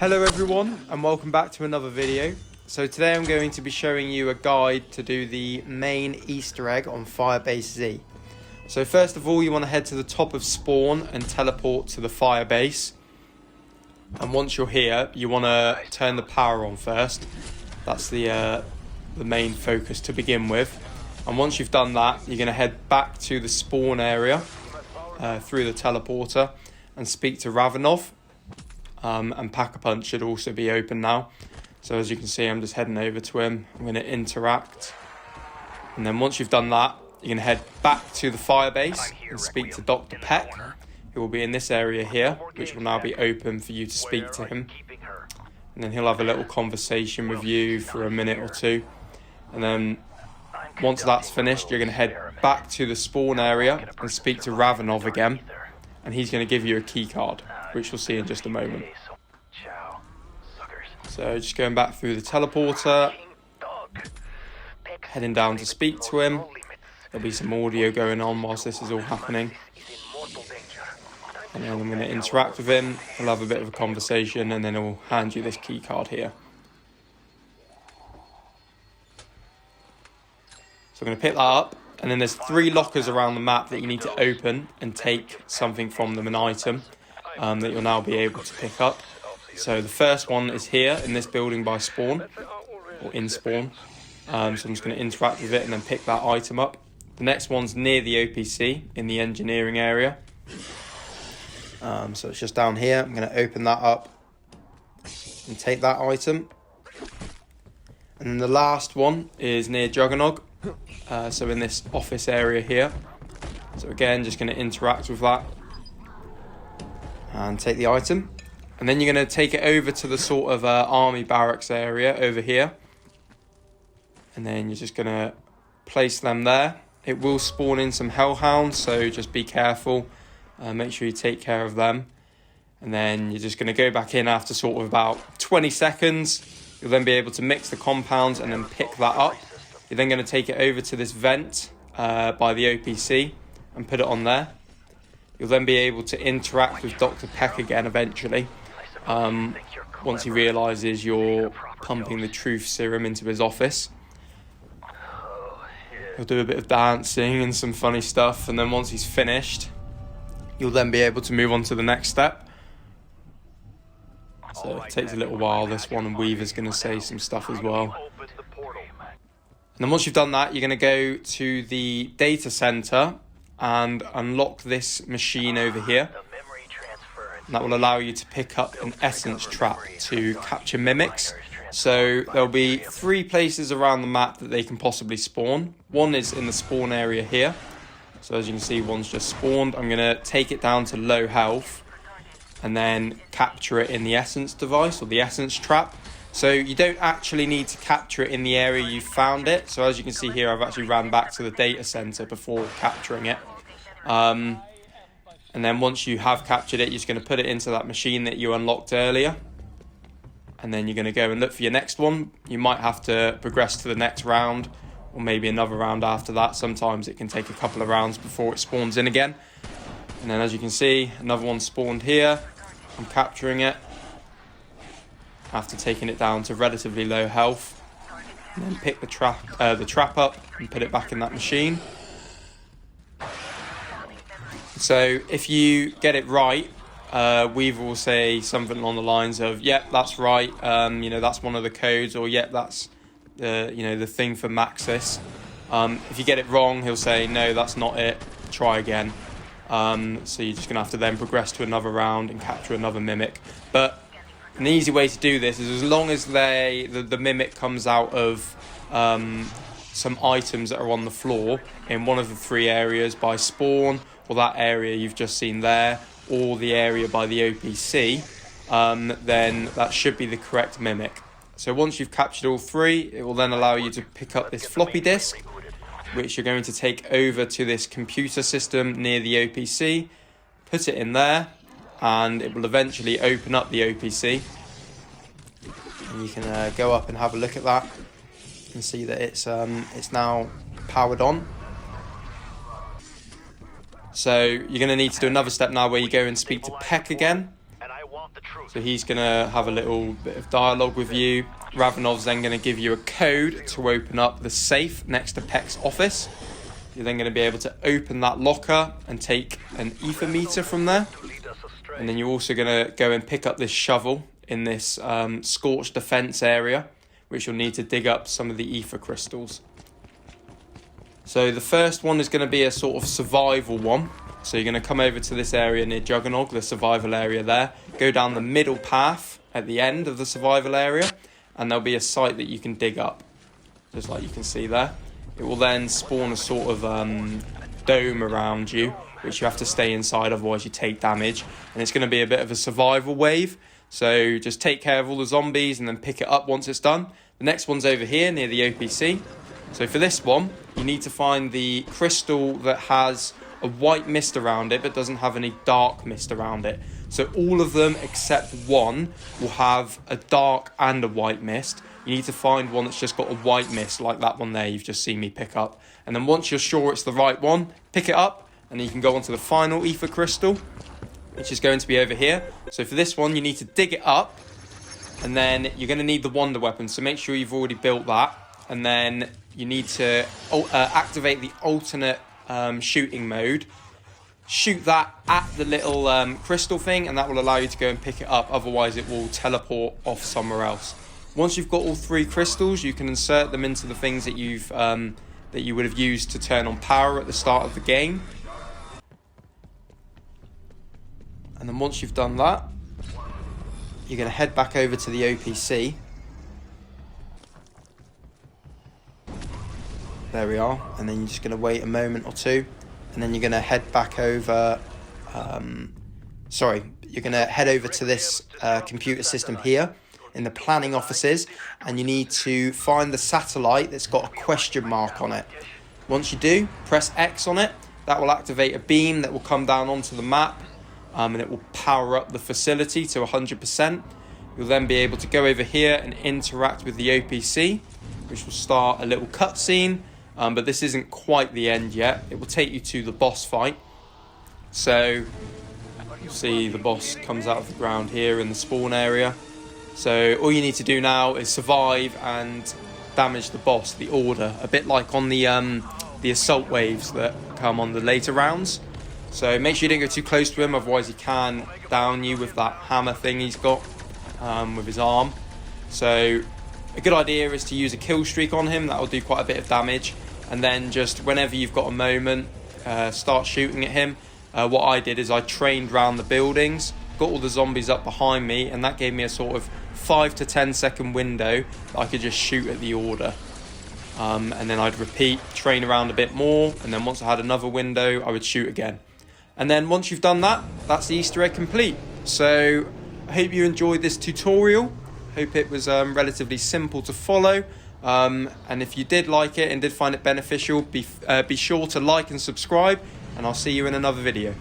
Hello everyone and welcome back to another video. So today I'm going to be showing you a guide to do the main Easter egg on Firebase Z. So first of all you want to head to the top of spawn and teleport to the Firebase. And once you're here you want to turn the power on first. That's the main focus to begin with. And once you've done that you're going to head back to the spawn area through the teleporter and speak to Juggernog. And Pack-a-Punch should also be open now. So as you can see, I'm just heading over to him. I'm going to interact. And then once you've done that, you're going to head back to the Firebase and speak to Dr. Peck, who will be in this area here, which will now be open for you to speak to him. And then he'll have a little conversation with you for a minute or two. And then once that's finished, you're going to head back to the spawn area and speak to Juggernog again. And he's going to give you a key card, which we'll see in just a moment. So just going back through the teleporter, heading down to speak to him. There'll be some audio going on whilst this is all happening. And then I'm going to interact with him. We'll have a bit of a conversation and then he'll hand you this key card here. So I'm going to pick that up. And then there's 3 lockers around the map that you need to open and take something from them, an item that you'll now be able to pick up. So the first one is here in this building by spawn, or in spawn. So I'm just going to interact with it and then pick that item up. The next one's near the OPC in the engineering area. So it's just down here. I'm going to open that up and take that item. And then the last one is near Juggernog. So in this office area here. So again, just going to interact with that and take the item. And then you're going to take it over to the sort of army barracks area over here. And then you're just going to place them there. It will spawn in some hellhounds, so just be careful. Make sure you take care of them. And then you're just going to go back in after sort of about 20 seconds. You'll then be able to mix the compounds and then pick that up. You're then going to take it over to this vent by the OPC and put it on there. You'll then be able to interact with Dr. Peck again eventually. Once he realises you're pumping the truth serum into his office. He'll do a bit of dancing and some funny stuff. And then once he's finished, you'll then be able to move on to the next step. So it takes a little while, this one, and Weaver's going to say some stuff as well. And then once you've done that, you're going to go to the data center and unlock this machine over here. And that will allow you to pick up an essence trap to capture mimics. So there'll be 3 places around the map that they can possibly spawn. One is in the spawn area here. So as you can see, one's just spawned. I'm going to take it down to low health and then capture it in the essence device or the essence trap. So you don't actually need to capture it in the area you found it. So as you can see here, I've actually ran back to the data center before capturing it. And then once you have captured it, you're just going to put it into that machine that you unlocked earlier. And then you're going to go and look for your next one. You might have to progress to the next round or maybe another round after that. Sometimes it can take a couple of rounds before it spawns in again. And then as you can see, another one spawned here. I'm capturing it after taking it down to relatively low health, and then pick the trap up and put it back in that machine. So if you get it right, Weaver will say something along the lines of, "Yep, that's right. That's one of the codes," or "Yep, that's the thing for Maxis." If you get it wrong, he'll say, "No, that's not it. Try again." So you're just gonna have to then progress to another round and capture another mimic, but an easy way to do this is as long as the mimic comes out of some items that are on the floor in one of the 3 areas by spawn, or that area you've just seen there, or the area by the OPC, then that should be the correct mimic. So once you've captured all 3, it will then allow you to pick up this floppy disk, which you're going to take over to this computer system near the OPC, put it in there, and it will eventually open up the OPC. And you can go up and have a look at that and see that it's now powered on. So you're going to need to do another step now where you go and speak to Peck again. So he's going to have a little bit of dialogue with you. Ravenov's then going to give you a code to open up the safe next to Peck's office. You're then going to be able to open that locker and take an ether meter from there. And then you're also going to go and pick up this shovel in this scorched defense area, which you'll need to dig up some of the ether crystals. So the first one is going to be a sort of survival one. So you're going to come over to this area near Juggernog, the survival area there. Go down the middle path at the end of the survival area, and there'll be a site that you can dig up, just like you can see there. It will then spawn a sort of dome around you, which you have to stay inside, otherwise you take damage. And it's going to be a bit of a survival wave. So just take care of all the zombies and then pick it up once it's done. The next one's over here near the OPC. So for this one, you need to find the crystal that has a white mist around it but doesn't have any dark mist around it. So all of them except one will have a dark and a white mist. You need to find one that's just got a white mist, like that one there you've just seen me pick up. And then once you're sure it's the right one, pick it up, and then you can go on to the final ether crystal, which is going to be over here. So for this one, you need to dig it up, and then you're going to need the wonder weapon. So make sure you've already built that, and then you need to activate the alternate shooting mode. Shoot that at the little crystal thing, and that will allow you to go and pick it up. Otherwise, it will teleport off somewhere else. Once you've got all 3 crystals, you can insert them into the things that you would have used to turn on power at the start of the game. And then once you've done that, you're going to head back over to the OPC. There we are. And then you're just going to wait a moment or two. And then you're going to head back over... you're going to head over to this computer system here in the planning offices. And you need to find the satellite that's got a question mark on it. Once you do, press X on it. That will activate a beam that will come down onto the map. And it will power up the facility to 100%. You'll then be able to go over here and interact with the OPC, which will start a little cutscene. But this isn't quite the end yet. It will take you to the boss fight. So you'll see the boss comes out of the ground here in the spawn area. So all you need to do now is survive and damage the boss, the Order, a bit like on the assault waves that come on the later rounds. So make sure you don't go too close to him, otherwise he can down you with that hammer thing he's got with his arm. So a good idea is to use a kill streak on him. That will do quite a bit of damage. And then just whenever you've got a moment, start shooting at him. What I did is I trained around the buildings, got all the zombies up behind me, and that gave me a sort of 5 to 10 second window that I could just shoot at the Order. And then I'd repeat, train around a bit more, and then once I had another window, I would shoot again. And then once you've done that, that's the Easter egg complete. So I hope you enjoyed this tutorial. Hope it was relatively simple to follow. And if you did like it and did find it beneficial, be sure to like and subscribe, and I'll see you in another video.